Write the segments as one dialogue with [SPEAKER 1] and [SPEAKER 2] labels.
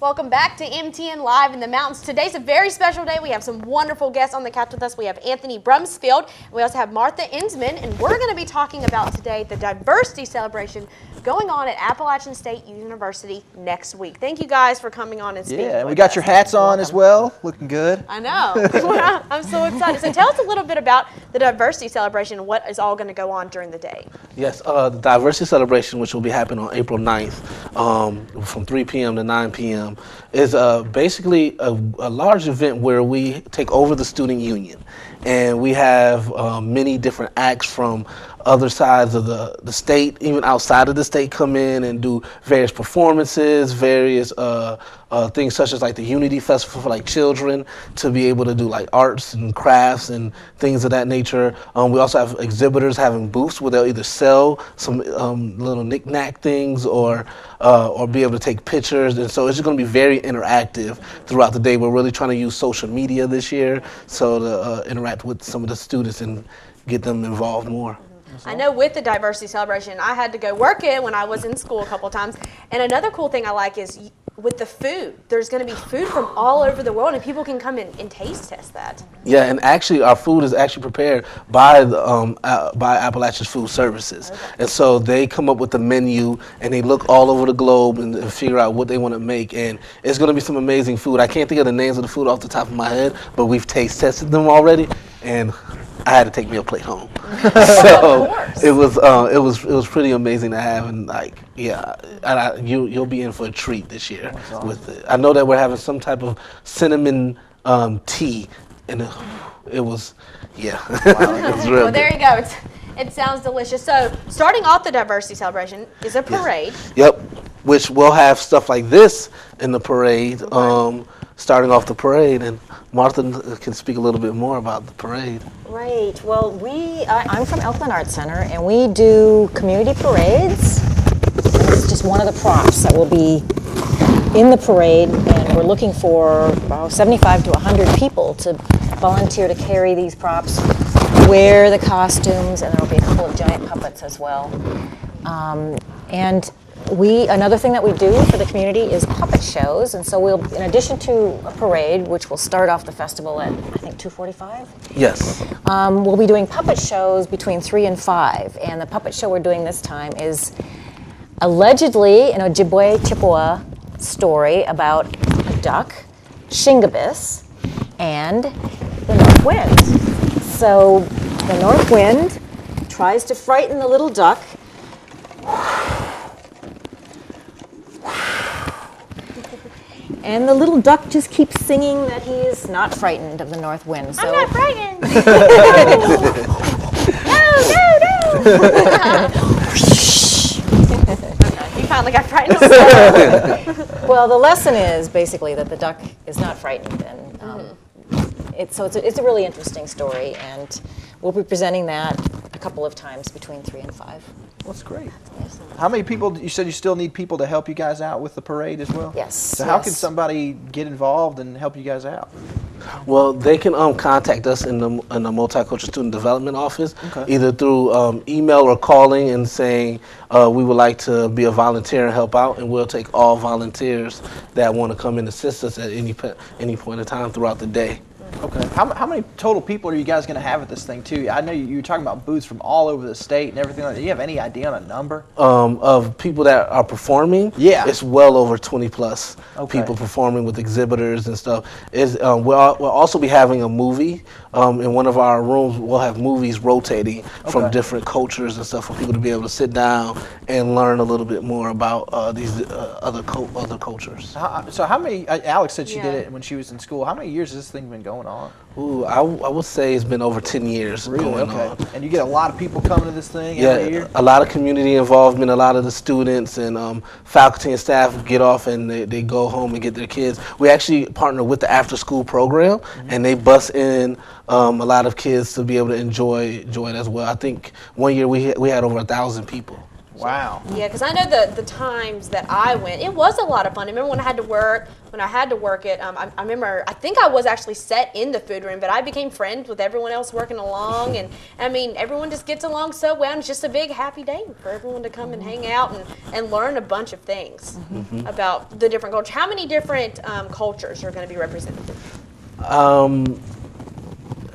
[SPEAKER 1] Welcome back to MTN Live in the Mountains. Today's a very special day. We have some wonderful guests on the couch with us. We have Anthony Brumsfield, and we also have Martha Ensman, and we're going to be talking about today the diversity celebration going on at Appalachian State University next week. Thank you guys for coming on and speaking.
[SPEAKER 2] Yeah, we got your hats on as well, looking good.
[SPEAKER 1] I know. I'm so excited. So tell us a little bit about the diversity celebration and what is all going to go on during the day.
[SPEAKER 3] Yes, the diversity celebration, which will be happening on April 9th from 3 p.m. to 9 p.m., is basically a large event where we take over the student union. And we have many different acts from other sides of the state, even outside of the state, come in and do various performances, various things such as like the Unity Festival for like children to be able to do like arts and crafts and things of that nature. We also have exhibitors having booths where they'll either sell some little knick-knack things or be able to take pictures. And so it's just going to be very interactive throughout the day. We're really trying to use social media this year so to interact with some of the students and get them involved more.
[SPEAKER 1] I know with the diversity celebration, I had to go work it when I was in school a couple of times. And another cool thing I like is with the food. There's going to be food from all over the world, and people can come in and taste test that.
[SPEAKER 3] Yeah, and actually our food is actually prepared by by Appalachian Food Services. Okay. And so they come up with the menu, and they look all over the globe and figure out what they want to make. And it's going to be some amazing food. I can't think of the names of the food off the top of my head, but we've taste tested them already, and I had to take me a plate home. So it was pretty amazing to have, and like you'll be in for a treat this year with it. I know that we're having some type of cinnamon tea, and it was it was real
[SPEAKER 1] well, there you go. It sounds delicious. So starting off the diversity celebration is a parade.
[SPEAKER 3] Yep, which will have stuff like this in the parade. Starting off the parade, and Martha can speak a little bit more about the parade.
[SPEAKER 4] Right. Well, I'm from Elkland Arts Center, and we do community parades. This is just one of the props that will be in the parade, and we're looking for about 75 to 100 people to volunteer to carry these props, wear the costumes, and there will be a couple of giant puppets as well. Another thing that we do for the community is puppet shows, and so we'll, in addition to a parade, which will start off the festival at, I think, 2:45?
[SPEAKER 3] Yes.
[SPEAKER 4] We'll be doing puppet shows between 3 and 5, and the puppet show we're doing this time is allegedly an Ojibwe Chippewa story about a duck, Shingabis, and the north wind. So the north wind tries to frighten the little duck, and the little duck just keeps singing that he is not frightened of the north wind. So
[SPEAKER 1] I'm not frightened. No. You finally got frightened.
[SPEAKER 4] Well, the lesson is basically that the duck is not frightened, and it's a really interesting story, and we'll be presenting that a couple of times between 3 and 5.
[SPEAKER 2] That's great. How many people, you said you still need people to help you guys out with the parade as well?
[SPEAKER 4] Yes.
[SPEAKER 2] So how can somebody get involved and help you guys out?
[SPEAKER 3] Well, they can contact us in the Multicultural Student Development Office, either through email or calling and saying we would like to be a volunteer and help out, and we'll take all volunteers that want to come and assist us at any point in time throughout the day.
[SPEAKER 2] Okay. How many total people are you guys going to have at this thing, too? I know you were talking about booths from all over the state and everything like that. Do you have any idea on a number?
[SPEAKER 3] Of people that are performing?
[SPEAKER 2] Yeah.
[SPEAKER 3] It's well over 20 plus people performing with exhibitors and stuff. We'll also be having a movie. In one of our rooms, we'll have movies rotating from different cultures and stuff for people to be able to sit down and learn a little bit more about these other cultures.
[SPEAKER 2] So how many, Alex said she did it when she was in school. How many years has this thing been going on?
[SPEAKER 3] Ooh, I would say it's been over 10 years going on.
[SPEAKER 2] And you get a lot of people coming to this thing every year?
[SPEAKER 3] A lot of community involvement. A lot of the students and faculty and staff get off and they go home and get their kids. We actually partner with the after school program, and they bus in a lot of kids to be able to enjoy it as well. I think one year we had over 1,000 people.
[SPEAKER 2] Wow.
[SPEAKER 1] Yeah, because I know the times that I went, it was a lot of fun. I remember when I had to work it, I remember, I think I was actually set in the food room, but I became friends with everyone else working along, and I mean, everyone just gets along so well, and it's just a big happy day for everyone to come and hang out and learn a bunch of things about the different cultures. How many different cultures are going to be represented?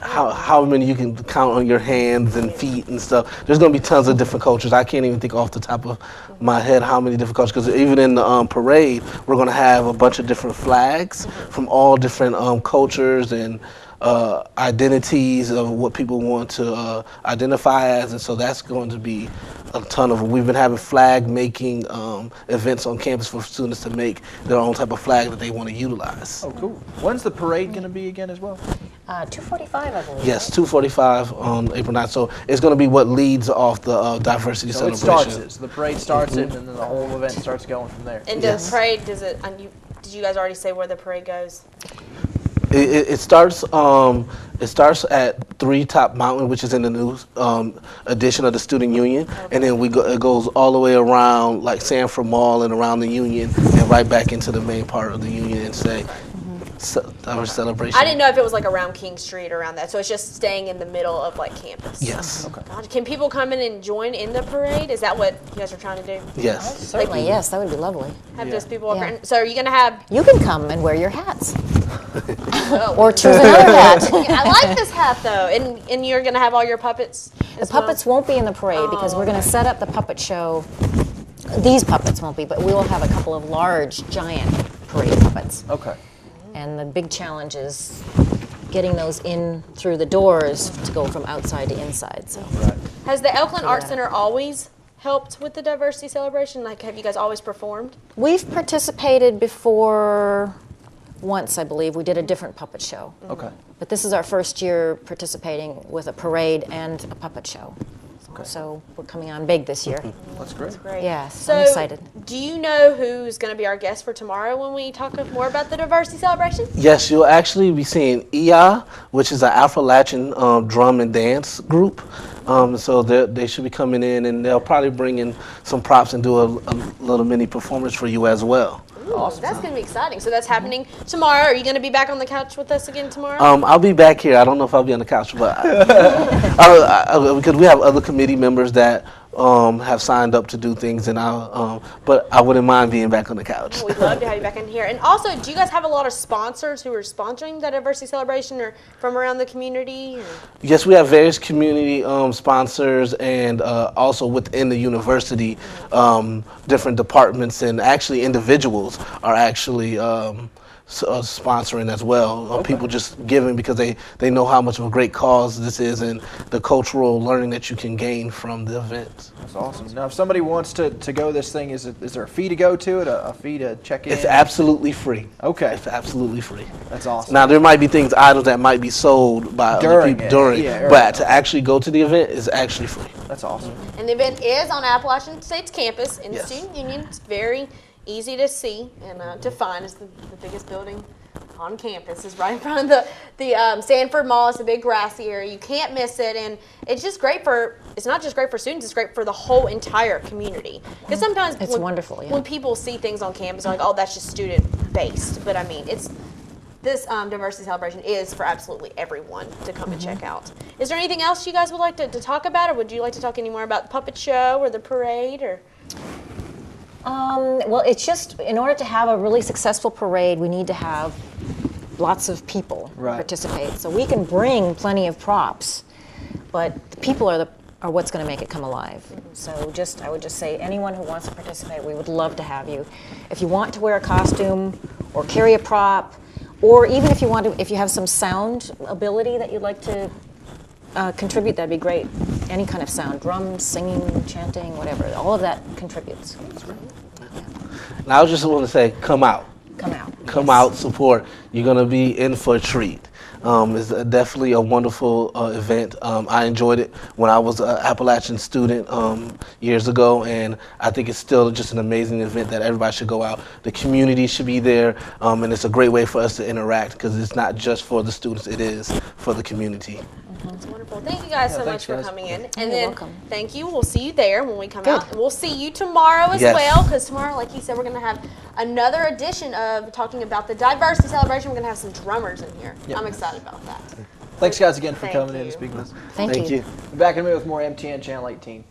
[SPEAKER 3] How many you can count on your hands and feet and stuff. There's going to be tons of different cultures. I can't even think off the top of my head how many different cultures, because even in the parade, we're going to have a bunch of different flags from all different cultures and identities of what people want to identify as, and so that's going to be a ton of. We've been having flag making events on campus for students to make their own type of flag that they want to utilize.
[SPEAKER 2] Oh, cool. When's the parade going to be again as well?
[SPEAKER 4] 2:45, I believe.
[SPEAKER 3] Yes, 2:45 on April 9th. So it's going to be what leads off the diversity
[SPEAKER 2] So it
[SPEAKER 3] celebration.
[SPEAKER 2] starts it. So the parade starts it, and then the whole event starts going from there.
[SPEAKER 1] And
[SPEAKER 3] Yes.
[SPEAKER 1] the parade, did you guys already say where the parade goes?
[SPEAKER 3] It starts at 3 Top Mountain, which is in the new edition of the Student Union, and then it goes all the way around like Sanford Mall and around the Union, and right back into the main part of the Union and say our celebration.
[SPEAKER 1] I didn't know if it was like around King Street or around that, so it's just staying in the middle of like campus.
[SPEAKER 3] Yes.
[SPEAKER 2] Okay.
[SPEAKER 1] God, can people come in and join in the parade? Is that what you guys are trying to do?
[SPEAKER 3] Yes.
[SPEAKER 4] Certainly, yes, that would be lovely.
[SPEAKER 1] Have
[SPEAKER 2] Yeah.
[SPEAKER 1] those people walk
[SPEAKER 4] Yeah.
[SPEAKER 1] around? So are you going to have...
[SPEAKER 4] You can come and wear your hats,
[SPEAKER 1] Oh,
[SPEAKER 4] or choose another hat.
[SPEAKER 1] I like this hat though, and you're going to have all your puppets
[SPEAKER 4] The
[SPEAKER 1] as well?
[SPEAKER 4] puppets won't be in the parade because
[SPEAKER 1] Oh,
[SPEAKER 4] we're going to set up the puppet show. These puppets won't be, but we will have a couple of large, giant parade puppets.
[SPEAKER 2] Okay.
[SPEAKER 4] And the big challenge is getting those in through the doors to go from outside to inside. So
[SPEAKER 2] Right.
[SPEAKER 1] Has the Elkland Arts
[SPEAKER 4] Yeah.
[SPEAKER 1] Center always helped with the diversity celebration? Like, have you guys always performed?
[SPEAKER 4] we've participated before once, I believe. We did a different puppet show.
[SPEAKER 2] Okay.
[SPEAKER 4] But this is our first year participating with a parade and a puppet show. So we're coming on big this year.
[SPEAKER 2] That's great.
[SPEAKER 1] Great.
[SPEAKER 4] Yes,
[SPEAKER 1] So,
[SPEAKER 4] I'm excited.
[SPEAKER 1] do you know who's going to be our guest for tomorrow when we talk more about the diversity celebration?
[SPEAKER 3] Yes, you'll actually be seeing IA, which is an Appalachian drum and dance group. So they should be coming in, and they'll probably bring in some props and do a little mini performance for you as well.
[SPEAKER 1] Awesome. That's going to be exciting. So that's happening tomorrow. Are you going to be back on the couch with us again tomorrow?
[SPEAKER 3] I'll be back here. I don't know if I'll be on the couch, but because we have other committee members that have signed up to do things, and but I wouldn't mind being back on the couch.
[SPEAKER 1] We'd love to have you back in here. And also, do you guys have a lot of sponsors who are sponsoring the diversity celebration or from around the community? Or?
[SPEAKER 3] Yes, we have various community sponsors, and also within the university, different departments and actually individuals are actually sponsoring as well. People just giving because they know how much of a great cause this is and the cultural learning that you can gain from the event.
[SPEAKER 2] That's awesome. Now, if somebody wants to go this thing, is there a fee to go to it? A fee to check in?
[SPEAKER 3] It's absolutely free.
[SPEAKER 2] Okay.
[SPEAKER 3] It's absolutely free.
[SPEAKER 2] That's awesome.
[SPEAKER 3] Now there might be items that might be sold by other
[SPEAKER 2] During
[SPEAKER 3] people
[SPEAKER 2] it,
[SPEAKER 3] during,
[SPEAKER 2] yeah,
[SPEAKER 3] but to actually go to the event is actually free.
[SPEAKER 2] That's awesome.
[SPEAKER 1] And the event is on Appalachian State's campus in the
[SPEAKER 3] Yes.
[SPEAKER 1] Student Union. It's very easy to see and to find. It's the biggest building on campus. It's right in front of the Sanford Mall. It's a big grassy area. You can't miss it, and it's just great for. It's not just great for students. It's great for the whole entire community. Because sometimes
[SPEAKER 4] It's wonderful, yeah.
[SPEAKER 1] when people see things on campus, they're like, "Oh, that's just student based." But I mean, this diversity celebration is for absolutely everyone to come and check out. Is there anything else you guys would like to talk about, or would you like to talk any more about the puppet show or the parade, or?
[SPEAKER 4] Well, it's just in order to have a really successful parade, we need to have lots of people
[SPEAKER 2] Right.
[SPEAKER 4] participate. So we can bring plenty of props, but the people are what's going to make it come alive. So I would just say anyone who wants to participate, we would love to have you. If you want to wear a costume or carry a prop, or even if you have some sound ability that you'd like to contribute, that'd be great. Any kind of sound, drums, singing, chanting, whatever, all of that contributes.
[SPEAKER 3] And I just want to say, come out.
[SPEAKER 4] Come out.
[SPEAKER 3] Come
[SPEAKER 4] Yes.
[SPEAKER 3] out, support. You're going to be in for a treat. It's definitely a wonderful event. I enjoyed it when I was an Appalachian student years ago, and I think it's still just an amazing event that everybody should go out. The community should be there, and it's a great way for us to interact because it's not just for the students, it is for the community.
[SPEAKER 1] That's wonderful. Thank you guys so
[SPEAKER 2] thanks,
[SPEAKER 1] much for
[SPEAKER 2] guys.
[SPEAKER 1] coming in. And
[SPEAKER 4] You're
[SPEAKER 1] then
[SPEAKER 4] welcome.
[SPEAKER 1] thank you. We'll see you there when we come
[SPEAKER 4] Good.
[SPEAKER 1] out. And we'll see you tomorrow as
[SPEAKER 3] Yes.
[SPEAKER 1] well, because tomorrow, like you said, we're going to have another edition of talking about the diversity celebration. We're going to have some drummers in here.
[SPEAKER 2] Yep.
[SPEAKER 1] I'm excited about that.
[SPEAKER 2] Thanks, guys, again for
[SPEAKER 1] Thank
[SPEAKER 2] coming in
[SPEAKER 1] you.
[SPEAKER 2] and speaking with us.
[SPEAKER 4] Thank you.
[SPEAKER 2] Be back in a minute with more MTN Channel 18.